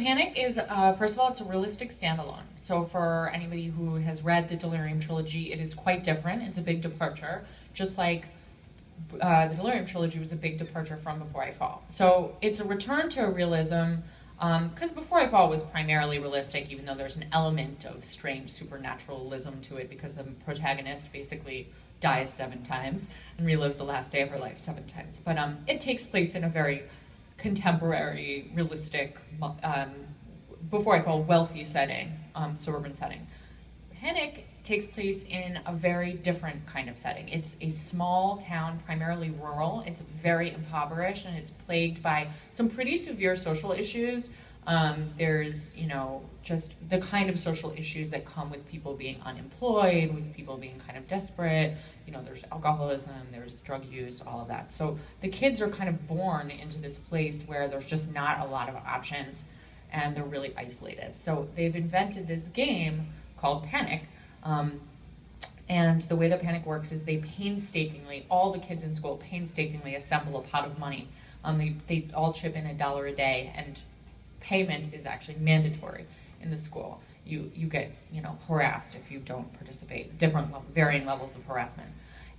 Panic is, first of all, it's a realistic standalone. So for anybody who has read the Delirium trilogy, it is quite different. It's a big departure, just like the Delirium trilogy was a big departure from Before I Fall. So it's a return to realism, because Before I Fall was primarily realistic, even though there's an element of strange supernaturalism to it, because the protagonist basically dies 7 times and relives the last day of her life 7 times. But it takes place in a very contemporary, realistic, Before I Fall, wealthy setting, suburban setting. Panic takes place in a very different kind of setting. It's a small town, primarily rural. It's very impoverished, and it's plagued by some pretty severe social issues. There's, just the kind of social issues that come with people being unemployed, with people being kind of desperate. There's alcoholism, there's drug use, all of that. So the kids are kind of born into this place where there's just not a lot of options, and they're really isolated. So they've invented this game called Panic. And the way that Panic works is they painstakingly, all the kids in school painstakingly assemble a pot of money. They all chip in $1 a day, and payment is actually mandatory in the school. You get harassed if you don't participate, varying levels of harassment.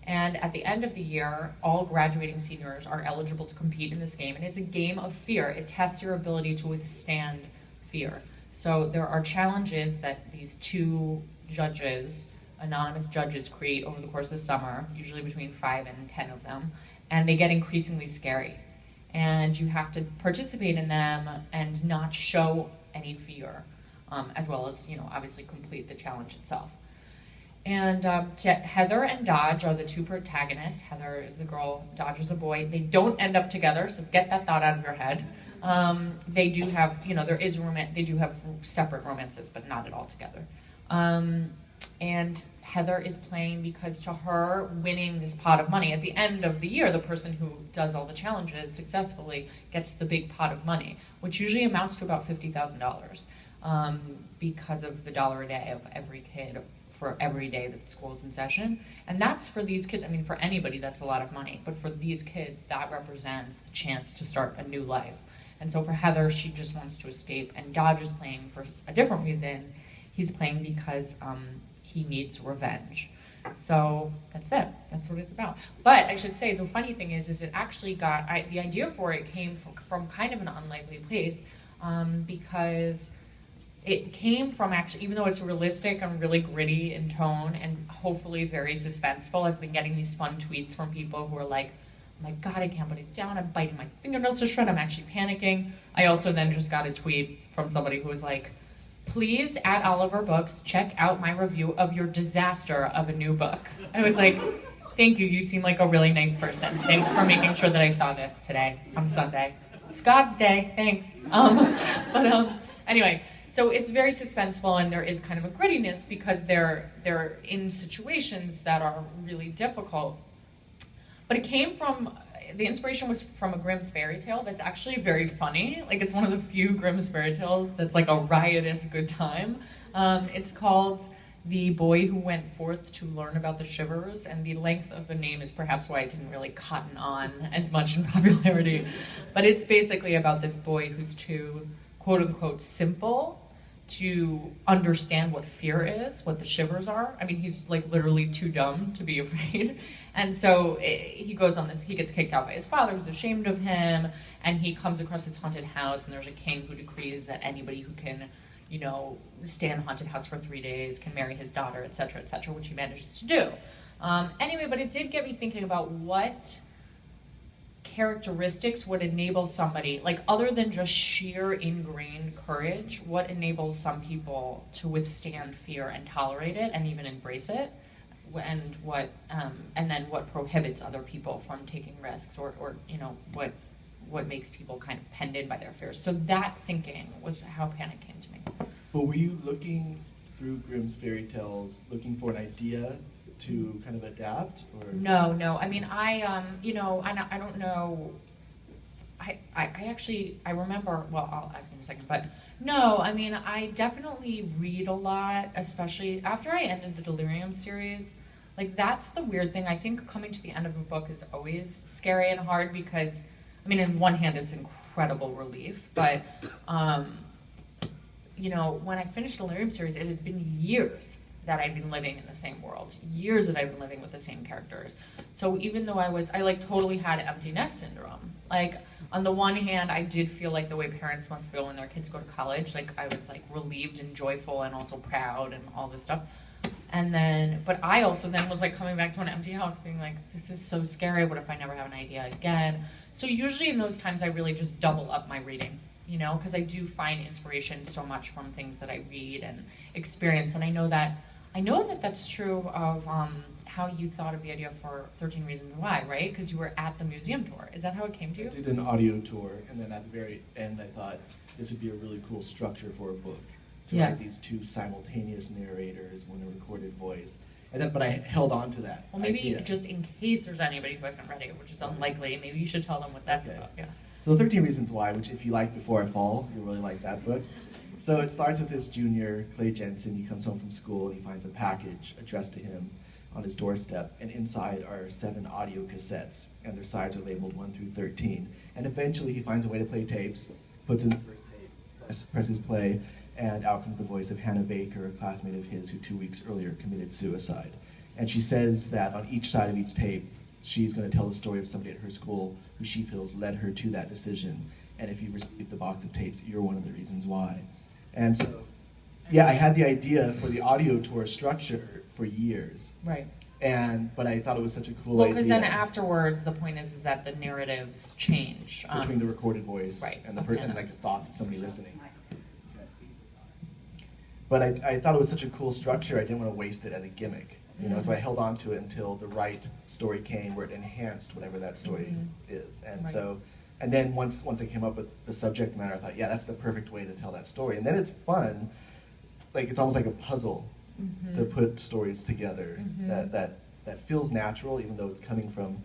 And at the end of the year, all graduating seniors are eligible to compete in this game, and it's a game of fear. It tests your ability to withstand fear. So there are challenges that these 2 judges, anonymous judges, create over the course of the summer, usually between 5 and 10 of them, and they get increasingly scary. And you have to participate in them and not show any fear, as well as, obviously complete the challenge itself. And Heather and Dodge are the 2 protagonists. Heather is the girl, Dodge is a boy. They don't end up together, so get that thought out of your head. They do have, they do have separate romances, but not at all together. And Heather is playing because to her, winning this pot of money, at the end of the year, the person who does all the challenges successfully gets the big pot of money, which usually amounts to about $50,000, because of the $1 a day of every kid for every day that school's in session. And that's for these kids, for anybody, that's a lot of money. But for these kids, that represents the chance to start a new life. And so for Heather, she just wants to escape. And Dodge is playing for a different reason. He's playing because he needs revenge. So that's it. That's what it's about. But I should say, the funny thing is it actually got, the idea for it came from kind of an unlikely place, because it came from actually, even though it's realistic and really gritty in tone and hopefully very suspenseful, I've been getting these fun tweets from people who are like, oh my God, I can't put it down. I'm biting my fingernails to shred. I'm actually panicking. I also then just got a tweet from somebody who was like, please, at Oliver Books, check out my review of your disaster of a new book. I was like, thank you. You seem like a really nice person. Thanks for making sure that I saw this today on Sunday. It's God's day. Thanks. Anyway, so it's very suspenseful, and there is kind of a grittiness because they're in situations that are really difficult. But it came from, the inspiration was from a Grimm's fairy tale that's actually very funny. Like, it's one of the few Grimm's fairy tales that's like a riotous good time. It's called The Boy Who Went Forth to Learn About the Shivers, and the length of the name is perhaps why it didn't really cotton on as much in popularity. But it's basically about this boy who's too, quote unquote, simple to understand what fear is, what the shivers are. He's like literally too dumb to be afraid. And so he goes on this, he gets kicked out by his father who's ashamed of him, and he comes across this haunted house, and there's a king who decrees that anybody who can, stay in a haunted house for 3 days can marry his daughter, et cetera, which he manages to do. Anyway, but it did get me thinking about what characteristics would enable somebody, like other than just sheer ingrained courage, what enables some people to withstand fear and tolerate it and even embrace it, and then what prohibits other people from taking risks, or what makes people kind of penned in by their fears. So that thinking was how Panic came to me. Well, were you looking through Grimm's fairy tales, looking for an idea to kind of adapt, or? No. I don't know. I remember, well, I'll ask you in a second, but no, I definitely read a lot, especially after I ended the Delirium series. Like, that's the weird thing. I think coming to the end of a book is always scary and hard because, in one hand, it's incredible relief, but you know, when I finished the Delirium series, it had been years that I'd been living in the same world, years that I'd been living with the same characters. So even though I like totally had empty nest syndrome. Like, on the one hand, I did feel like the way parents must feel when their kids go to college. Like, I was like relieved and joyful and also proud and all this stuff. And then, but I also then was like coming back to an empty house being like, this is so scary. What if I never have an idea again? So usually in those times, I really just double up my reading, you know, because I do find inspiration so much from things that I read and experience. And I know that that's true of how you thought of the idea for 13 Reasons Why, right? Because you were at the museum tour. Is that how it came to you? I did an audio tour, and then at the very end, I thought this would be a really cool structure for a book. To write these two simultaneous narrators, one a recorded voice. And then, but I held on to that Well, maybe idea. Just in case there's anybody who hasn't read it, which is unlikely, maybe you should tell them what that's about. Yeah. So 13 Reasons Why, which if you like Before I Fall, you'll really like that book. So it starts with this junior, Clay Jensen. He comes home from school and he finds a package addressed to him on his doorstep, and inside are 7 audio cassettes, and their sides are labeled 1 through 13. And eventually he finds a way to play tapes, puts in the first tape, presses play, and out comes the voice of Hannah Baker, a classmate of his who 2 weeks earlier committed suicide. And she says that on each side of each tape, she's going to tell the story of somebody at her school who she feels led her to that decision. And if you've received the box of tapes, you're one of the reasons why. And so, yeah, I had the idea for the audio tour structure for years. Right. But I thought it was such a cool idea. Well, because then afterwards, the point is that the narratives change. Between the recorded voice and the and like the thoughts of somebody listening. But I thought it was such a cool structure, I didn't want to waste it as a gimmick. You know, so I held on to it until the right story came where it enhanced whatever that story is. And so, and then once I came up with the subject matter, I thought, yeah, that's the perfect way to tell that story. And then it's fun, like it's almost like a puzzle to put stories together that feels natural, even though it's coming from,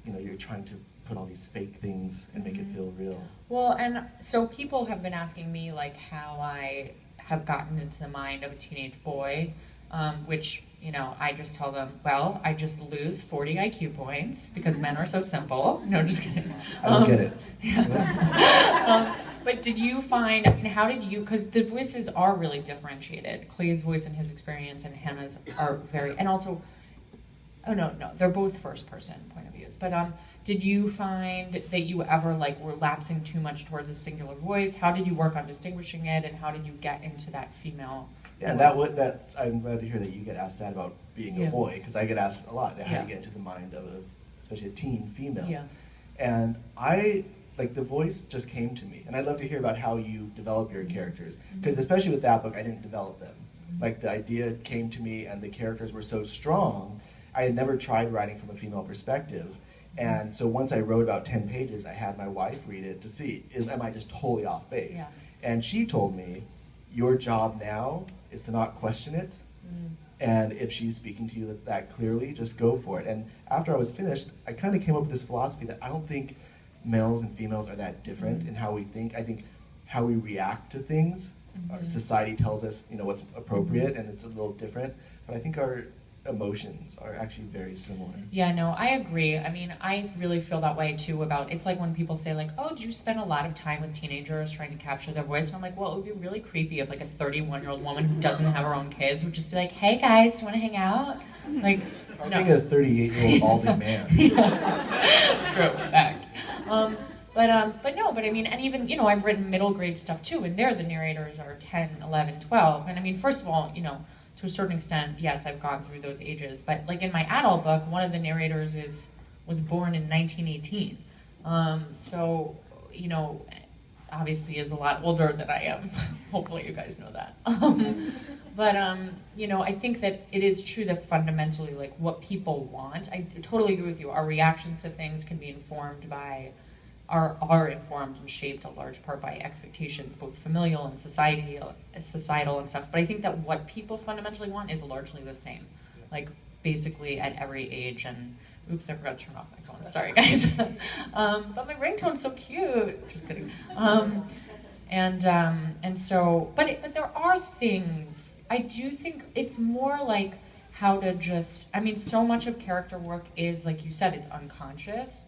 you know, you're trying to put all these fake things and make it feel real. Well, and so people have been asking me like how I have gotten into the mind of a teenage boy, which, you know, I just tell them, well, I just lose 40 IQ points because men are so simple. No, just kidding. I don't get it. Yeah. But did you find, I mean, how did you, because the voices are really differentiated. Clay's voice and his experience and Hannah's are very, and also, oh no, they're both first person point of views. But did you find that you ever like were lapsing too much towards a singular voice? How did you work on distinguishing it, and how did you get into that female Yeah, voice? that I'm glad to hear that you get asked that about being a boy, because I get asked a lot, how do you get into the mind of especially a teen female? Yeah. And like the voice just came to me, and I'd love to hear about how you develop your characters, because especially with that book, I didn't develop them. Like the idea came to me, and the characters were so strong. I had never tried writing from a female perspective, and so once I wrote about 10 pages, I had my wife read it to see, am I just totally off base? Yeah. And she told me, your job now is to not question it, and if she's speaking to you that clearly, just go for it. And after I was finished, I kind of came up with this philosophy that I don't think males and females are that different in how we think. I think how we react to things, our society tells us, you know, what's appropriate, and it's a little different. But I think our emotions are actually very similar. Yeah, no, I agree. I mean, I really feel that way too about, it's like when people say like, oh, do you spend a lot of time with teenagers trying to capture their voice? And I'm like, well, it would be really creepy if like a 31-year-old woman who doesn't have her own kids would just be like, hey guys, do you want to hang out? Like, I'm no. being a 38-year-old balding man. True, fact. But I mean, and even, you know, I've written middle grade stuff too, and there the narrators are 10, 11, 12. And I mean, first of all, you know, to a certain extent, yes, I've gone through those ages. But like in my adult book, one of the narrators was born in 1918. So, you know, obviously is a lot older than I am. Hopefully you guys know that. You know, I think that it is true that fundamentally, like what people want, I totally agree with you. Our reactions to things can be informed by, are informed and shaped a large part by expectations, both familial and societal and stuff. But I think that what people fundamentally want is largely the same, like basically at every age. And oops, I forgot to turn off my phone. Sorry, guys. But my ringtone's so cute. Just kidding. And so, but there are things. I do think it's more like how to just. I mean, so much of character work is, like you said, it's unconscious.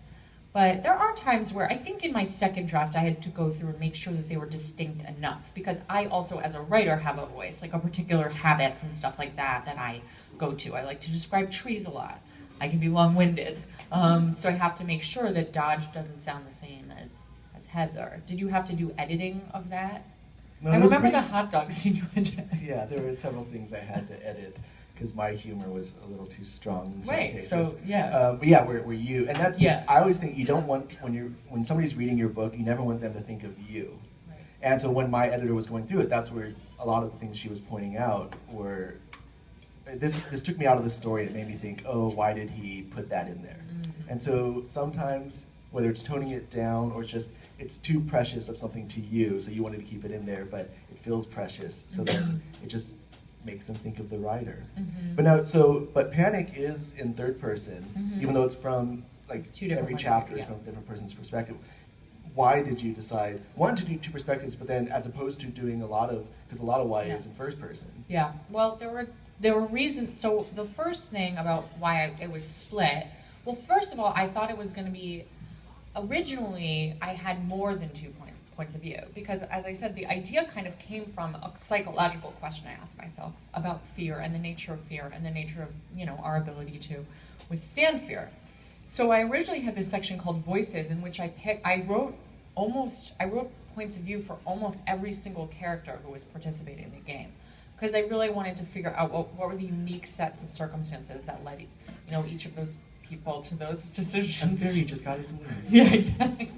But there are times where I think in my second draft I had to go through and make sure that they were distinct enough, because I also as a writer have a voice, like a particular habits and stuff like that that I go to. I like to describe trees a lot. I can be long-winded. So I have to make sure that Dodge doesn't sound the same as Heather. Did you have to do editing of that? No, I it was remember pretty- the hot dog scene you had to Yeah, there were several things I had to edit because my humor was a little too strong in certain Right, cases. so, yeah. But yeah, we're you, and that's. Yeah. I always think you don't want when somebody's reading your book, you never want them to think of you. Right. And so when my editor was going through it, that's where a lot of the things she was pointing out were. This took me out of the story and it made me think, oh, why did he put that in there? Mm-hmm. And so sometimes, whether it's toning it down or it's too precious of something to you, so you wanted to keep it in there, but it feels precious, so then it just makes them think of the writer. Mhm. But Panic is in third person, Mhm. even though it's from like Two different every points of chapter view, is yeah. from a different person's perspective. Why did you decide one to do two perspectives, but then as opposed to doing a lot of YA Yeah. is in first person? Yeah, well, there were reasons. So the first thing about why it was split, well, first of all, I thought it was going to be, originally, I had more than two points of view, because as I said, the idea kind of came from a psychological question I asked myself about fear and the nature of fear and the nature of, our ability to withstand fear. So I originally had this section called Voices, in which I wrote points of view for almost every single character who was participating in the game, because I really wanted to figure out what were the unique sets of circumstances that led each of those people to those decisions. And Fairy just got its wings. Yeah, exactly.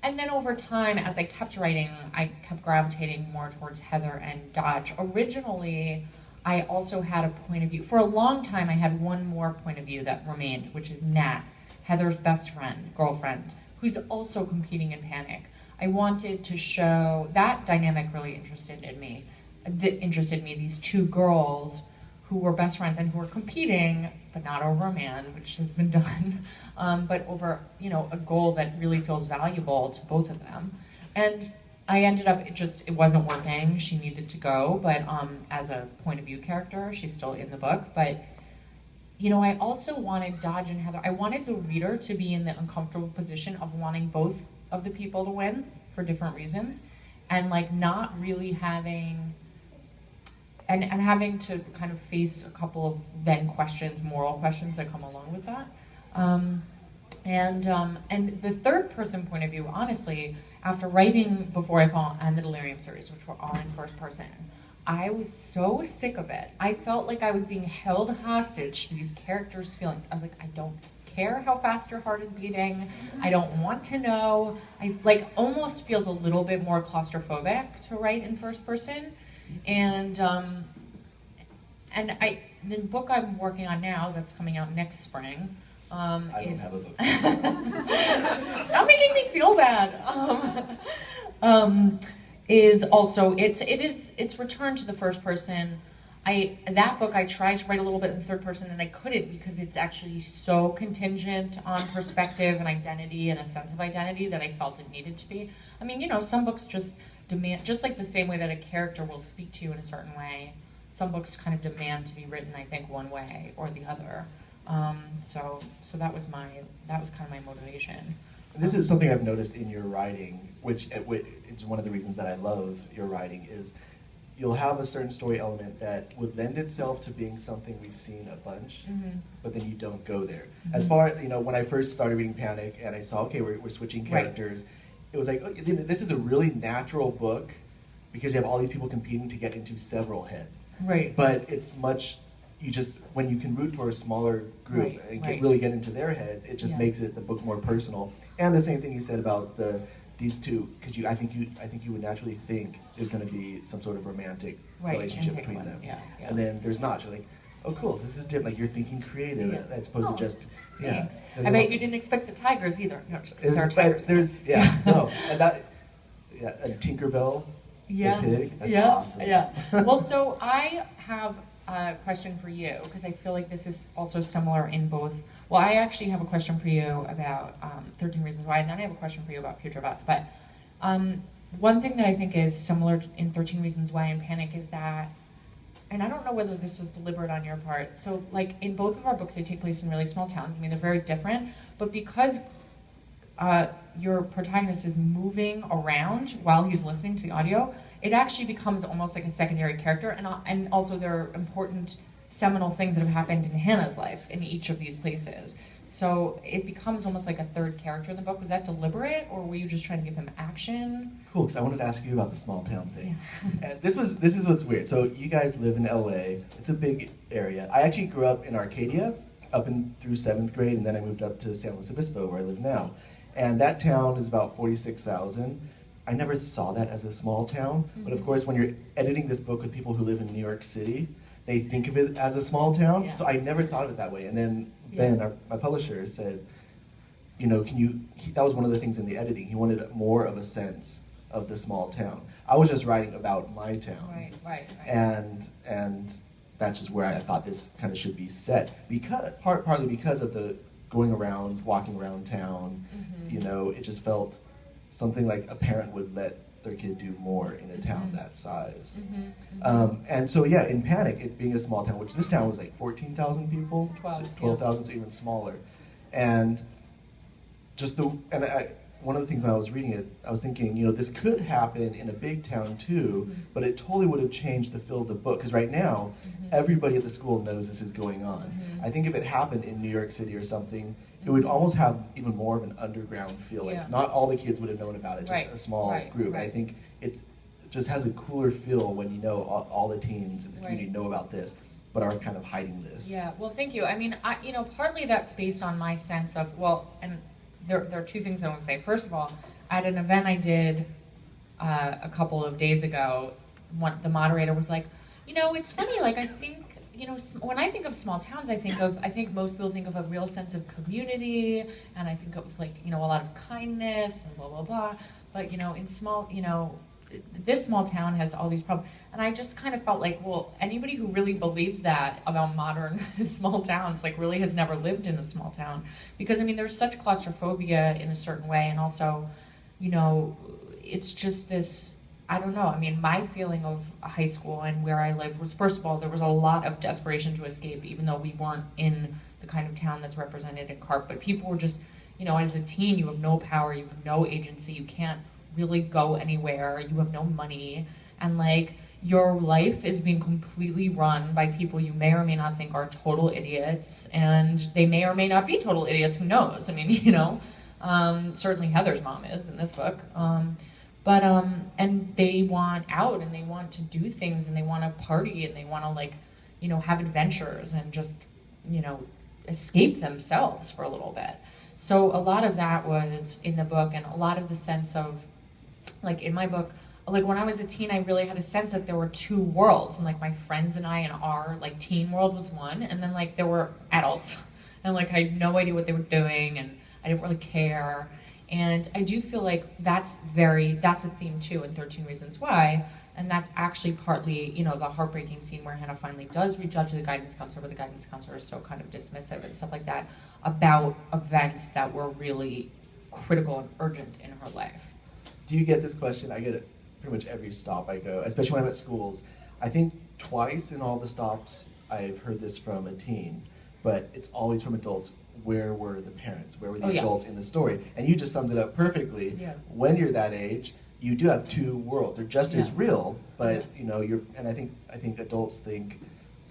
And then over time, as I kept writing, I kept gravitating more towards Heather and Dodge. Originally, I also had a point of view. For a long time, I had one more point of view that remained, which is Nat, Heather's best friend, girlfriend, who's also competing in Panic. I wanted to show that dynamic really interested me, these two girls who were best friends and who were competing, but not over a man, which has been done, but over a goal that really feels valuable to both of them. And I ended up, it wasn't working. She needed to go, but as a point of view character, she's still in the book. But I also wanted Dodge and Heather. I wanted the reader to be in the uncomfortable position of wanting both of the people to win for different reasons, and not really having. And having to kind of face a couple of then questions, moral questions that come along with that. And the third person point of view, honestly, after writing Before I Fall and the Delirium series, which were all in first person, I was so sick of it. I felt like I was being held hostage to these characters' feelings. I was like, I don't care how fast your heart is beating. I don't want to know. I almost feels a little bit more claustrophobic to write in first person. And the book I'm working on now, that's coming out next spring, I don't have a book. Not making me feel bad. Is also it's returned to the first person. That book I tried to write a little bit in third person and I couldn't, because it's actually so contingent on perspective and identity and a sense of identity that I felt it needed to be. I mean, some books just demand, just like the same way that a character will speak to you in a certain way, some books kind of demand to be written, I think, one way or the other. So that was kind of my motivation. And this is something I've noticed in your writing, which it's one of the reasons that I love your writing, is you'll have a certain story element that would lend itself to being something we've seen a bunch, but then you don't go there. As far as, when I first started reading Panic and I saw, okay, we're switching characters, it was like, okay, this is a really natural book because you have all these people competing to get into several heads. Right. But it's much, when you can root for a smaller group and really get into their heads, it just makes the book more personal. And the same thing you said about these two, because I think you would naturally think there's going to be some sort of romantic relationship between them. Yeah. And then there's not. You're like, oh, cool, this is different. Like, you're thinking creative as opposed to just, Thanks. I bet you didn't expect the tigers either. No, just There's and Tinkerbell, the pig. That's awesome. Yeah. Well, so I have a question for you, because I feel like this is also similar in both. Well, I actually have a question for you about 13 Reasons Why, and then I have a question for you about Future of Us. But one thing that I think is similar in 13 Reasons Why and Panic is that and I don't know whether this was deliberate on your part. So, like in both of our books, they take place in really small towns. I mean, they're very different, but because your protagonist is moving around while he's listening to the audio, it actually becomes almost like a secondary character, and also there are important seminal things that have happened in Hannah's life in each of these places. So it becomes almost like a third character in the book. Was that deliberate, or were you just trying to give him action? Cool, because I wanted to ask you about the small town thing. Yeah. And this is what's weird. So you guys live in LA. It's a big area. I actually grew up in Arcadia up through 7th grade, and then I moved up to San Luis Obispo, where I live now. And that town is about 46,000. I never saw that as a small town, but of course when you're editing this book with people who live in New York City, they think of it as a small town. Yeah. So I never thought of it that way. And then Ben, my publisher, said, you know, that was one of the things in the editing. He wanted more of a sense of the small town. I was just writing about my town. Right. And that's just where I thought this kind of should be set. Partly because of the going around, walking around town, you know, it just felt something like a parent would let their kid do more in a town that size. And so yeah, in Panic, it being a small town, which this town was like 14,000 people, 12,000, so even smaller. And just one of the things when I was reading it, I was thinking, you know, this could happen in a big town too, but it totally would have changed the feel of the book, because right now, everybody at the school knows this is going on. I think if it happened in New York City or something, it would almost have even more of an underground feel. Like not all the kids would have known about it, just a small group. I think it just has a cooler feel when you know all the teens in the community know about this, but are kind of hiding this. Yeah, well, thank you. I mean, partly that's based on my sense of, and there are two things I want to say. First of all, at an event I did a couple of days ago, the moderator was like, you know, it's funny, like I think, you know, when I think of small towns, I think most people think of a real sense of community, and I think of like, you know, a lot of kindness and blah, blah, blah. But, you know, this small town has all these problems. And I just kind of felt like, well, anybody who really believes that about modern small towns, like really has never lived in a small town. Because, I mean, there's such claustrophobia in a certain way, and also, you know, it's just this, I don't know. I mean, my feeling of high school and where I lived was, first of all, there was a lot of desperation to escape, even though we weren't in the kind of town that's represented in CARP. But people were just, you know, as a teen, you have no power, you have no agency, you can't really go anywhere, you have no money, and like your life is being completely run by people you may or may not think are total idiots, and they may or may not be total idiots, who knows? I mean, you know, certainly Heather's mom is in this book. And they want out, and they want to do things, and they want to party, and they want to, like, you know, have adventures and just, you know, escape themselves for a little bit. So a lot of that was in the book, and a lot of the sense of, like, in my book, like, when I was a teen, I really had a sense that there were two worlds, and, like, my friends and I and our, like, teen world was one, and then, like, there were adults, and, like, I had no idea what they were doing, and I didn't really care. And I do feel like that's a theme too in 13 Reasons Why, and that's actually partly, you know, the heartbreaking scene where Hannah finally does reach out to the guidance counselor, but the guidance counselor is so kind of dismissive and stuff like that about events that were really critical and urgent in her life. Do you get this question? I get it pretty much every stop I go, especially when I'm at schools. I think twice in all the stops I've heard this from a teen, but it's always from adults. Where were the parents? Where were the adults in the story? And you just summed it up perfectly. Yeah. When you're that age, you do have two worlds. They're just as real, but you know, and I think adults think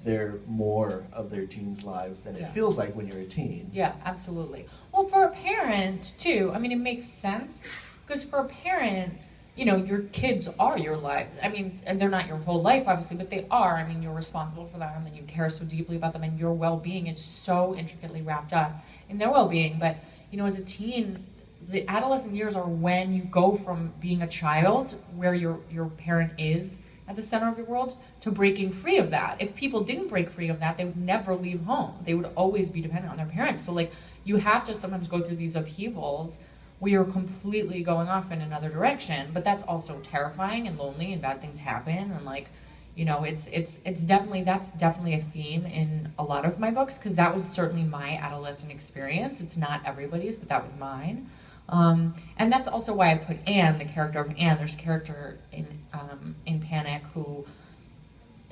they're more of their teens' lives than it feels like when you're a teen. Yeah, absolutely. Well, for a parent too, I mean, it makes sense, because for a parent, you know, your kids are your life. I mean, and they're not your whole life, obviously, but they are. I mean, you're responsible for them, and you care so deeply about them, and your well-being is so intricately wrapped up in their well-being. But, you know, as a teen, the adolescent years are when you go from being a child, where your parent is at the center of your world, to breaking free of that. If people didn't break free of that, they would never leave home. They would always be dependent on their parents. So, like, you have to sometimes go through these upheavals where you're completely going off in another direction, but that's also terrifying and lonely, and bad things happen, and, like, you know, that's definitely a theme in a lot of my books, because that was certainly my adolescent experience. It's not everybody's, but that was mine. And that's also why I put Anne, the character of Anne. There's a character in Panic who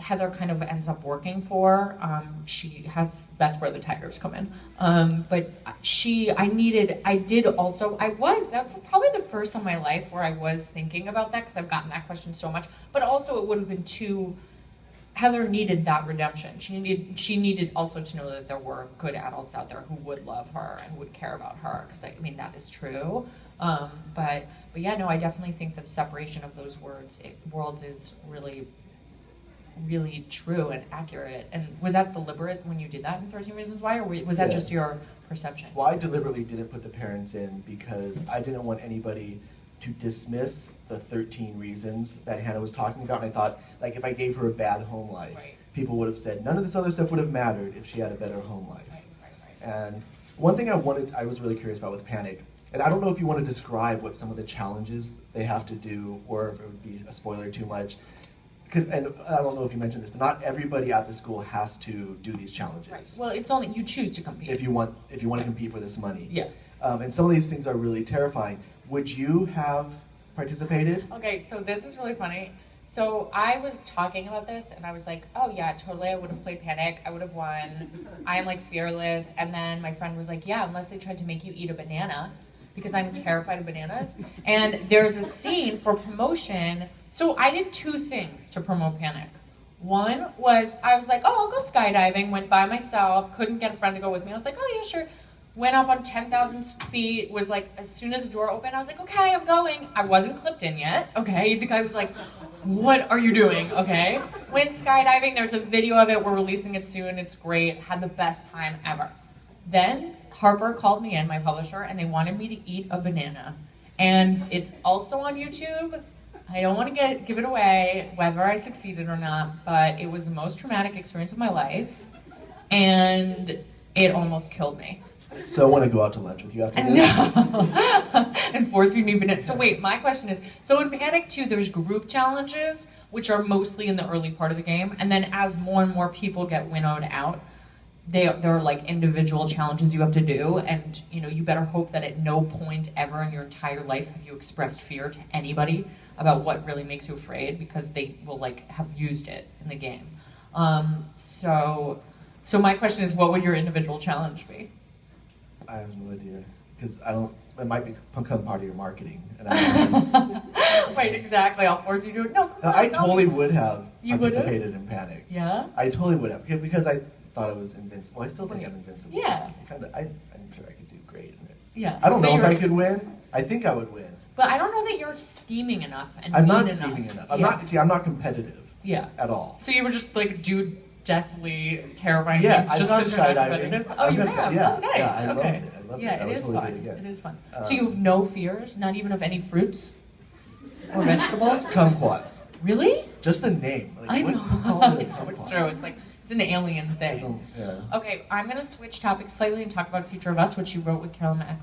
Heather kind of ends up working for. That's where the tigers come in. But that's probably the first in my life where I was thinking about that, because I've gotten that question so much. But also it would have been Heather needed that redemption. She needed also to know that there were good adults out there who would love her and would care about her, because I mean, that is true. But yeah, no, I definitely think that the separation of those worlds is really, really true and accurate. And was that deliberate when you did that in 13 Reasons Why, or was that just your perception? Well, I deliberately didn't put the parents in because I didn't want anybody to dismiss the 13 reasons that Hannah was talking about. And I thought, like, if I gave her a bad home life, people would have said none of this other stuff would have mattered if she had a better home life. And one thing I was really curious about with Panic, and I don't know if you want to describe what some of the challenges they have to do, or if it would be a spoiler too much. And I don't know if you mentioned this, but not everybody at the school has to do these challenges. Right. Well, it's only you choose to compete. If you want to compete for this money. Yeah. And some of these things are really terrifying. Would you have participated? Okay, so this is really funny. So I was talking about this, and I was like, oh yeah, totally, I would have played Panic. I would have won. I'm like fearless. And then my friend was like, yeah, unless they tried to make you eat a banana, because I'm terrified of bananas. And there's a scene for promotion. So I did 2 things to promote Panic. One was, I was like, oh, I'll go skydiving, went by myself, couldn't get a friend to go with me. I was like, oh yeah, sure. Went up on 10,000 feet, was like, as soon as the door opened, I was like, okay, I'm going. I wasn't clipped in yet, okay? The guy was like, what are you doing, okay? Went skydiving, there's a video of it, we're releasing it soon, it's great, had the best time ever. Then Harper called me in, my publisher, and they wanted me to eat a banana. And it's also on YouTube. I don't want to give it away, whether I succeeded or not, but it was the most traumatic experience of my life, and it almost killed me. So I want to go out to lunch with you after this. No. And force feed me bananas. So wait, my question is, so in Panic 2, there's group challenges, which are mostly in the early part of the game, and then as more and more people get winnowed out, there are like individual challenges you have to do, and you better hope that at no point ever in your entire life have you expressed fear to anybody about what really makes you afraid, because they will like have used it in the game. So my question is, what would your individual challenge be? I have no idea, because it might become part of your marketing. And I Wait, exactly, I'll force you to do it. No, come on, I totally would have participated would've? in Panic. Yeah? I totally would have, because I thought it was invincible. I still think I'm invincible. Yeah. I'm sure I could do great in it. Yeah. I don't know if I could win. I think I would win. But I don't know that you're scheming enough and I'm not mean scheming enough. Yeah. I'm not competitive. Yeah. At all. So you were just like do deathly terrifying Yeah, things just because you're not competitive? Oh, you have? Yeah. Oh, nice. Yeah, I okay. loved it. I loved it. Yeah, I it would is totally fun. do it again. It is fun. So you have no fears, not even of any fruits or vegetables? Kumquats. Really? Just the name. Like, I what know. do you call it a No, it's kumquat? true. It's like it's an alien thing. Yeah. Okay, I'm gonna switch topics slightly and talk about Future of Us, which you wrote with Carol Mack.